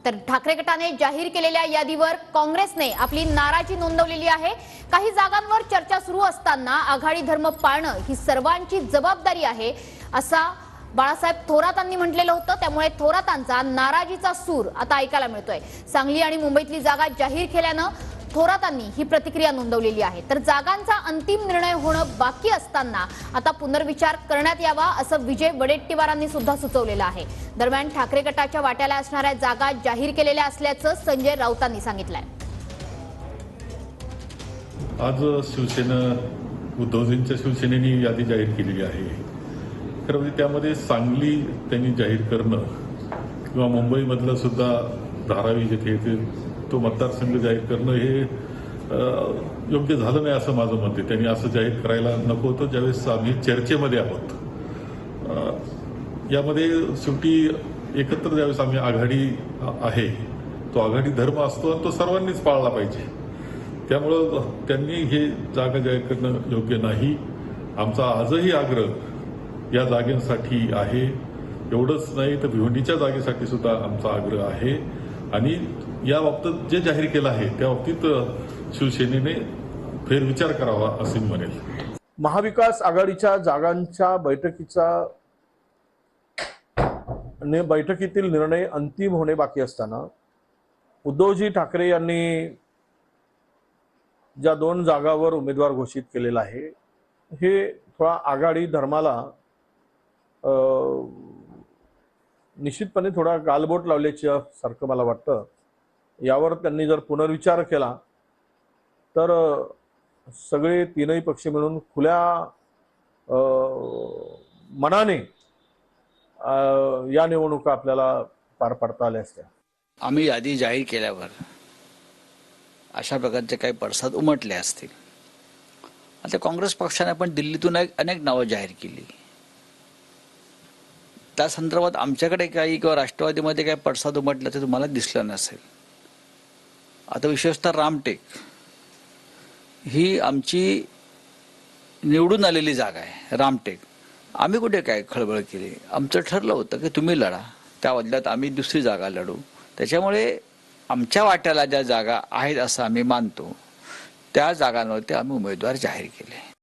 तर ठाकरे गटाने जाहीर केलेल्या यादीवर काँग्रेसने आपली नाराजी नोंदवलेली आहे। काही जागांवर चर्चा सुरू असताना आघाडी धर्म पाळणं ही सर्वांची जबाबदारी आहे असा बाळासाहेब थोरातांनी म्हटलेलं होतं। त्यामुळे थोरातांचा नाराजीचा सूर आता ऐकायला मिळतोय। सांगली आणि मुंबईतली जागा जाहीर केल्यानं थोरातांनी ही प्रतिक्रिया नोंदवलेली आहे। तर जागांचा अंतिम निर्णय होणं बाकी असताना आता पुनर्विचार करण्यात यावा असं विजय वडेट्टीवारांनी सुद्धा सुचवलेलं आहे। दरम्यान ठाकरे गटाच्या वाट्याला असणाऱ्या जागा जाहीर केलेल्या असल्याचं संजय राऊतांनी सांगितलंय। आज शिवसेना उद्धवजींच्या शिवसेनेने यादी जाहीर केलेली आहे। खरं म्हणजे त्यामध्ये सांगली त्यांनी जाहीर करणं किंवा मुंबईमधलं सुद्धा धारावी जिथे तो मतदारसंघ जाहीर करणं हे योग्य झालं नाही असं माझं मत आहे। त्यांनी असं जाहीर करायला नको होतं ज्यावेळेस आम्ही चर्चेमध्ये आहोत। यामध्ये शेवटी एकत्र ज्यावेळेस आम्ही आघाडी आहे तो आघाडी धर्म असतो आणि तो सर्वांनीच पाळला पाहिजे। त्यामुळं त्यांनी हे जागा जाहीर करणं योग्य नाही। आमचा आजही आग्रह या जागेसाठी आहे। एवढंच नाही तर भिवंडीच्या जागेसाठी सुद्धा आमचा आग्रह आहे आणि या बाबतीत जे जाहीर केलं आहे त्या बाबतीत शिवसेनेने फेरविचार करावा असे मी म्हणेल। महाविकास आघाडीच्या जागांच्या बैठकीतील निर्णय अंतिम होणे बाकी असताना उद्धवजी ठाकरे यांनी ज्या 2 जागावर उमेदवार घोषित केलेला आहे हे थोडा आघाडी धर्माला निश्चितपणे थोडा गालबोट लावल्याच्या सारखं मला वाटतं। यावर त्यांनी जर पुनर्विचार केला तर सगळे 3ही पक्ष मिळून खुल्या मनाने या निवडणुका आपल्याला पार पाडता आल्या असत्या। आम्ही यादी जाहीर केल्यावर अशा प्रकारचे काही पडसाद उमटले असतील। आता काँग्रेस पक्षाने पण दिल्लीतून अनेक नावं जाहीर केली। त्या संदर्भात आमच्याकडे काही किंवा राष्ट्रवादीमध्ये काही पडसाद उमटला ते तुम्हाला दिसलं नसेल। आता विशेषतः रामटेक ही आमची निवडून आलेली जागा आहे। रामटेक आम्ही कुठे काय खळबळ केली, आमचं ठरलं होतं की तुम्ही लढा, त्या बदल्यात आम्ही दुसरी जागा लढू। त्याच्यामुळे आमच्या वाट्याला ज्या जागा आहेत असं आम्ही मानतो त्या जागांवरती आम्ही उमेदवार जाहीर केले।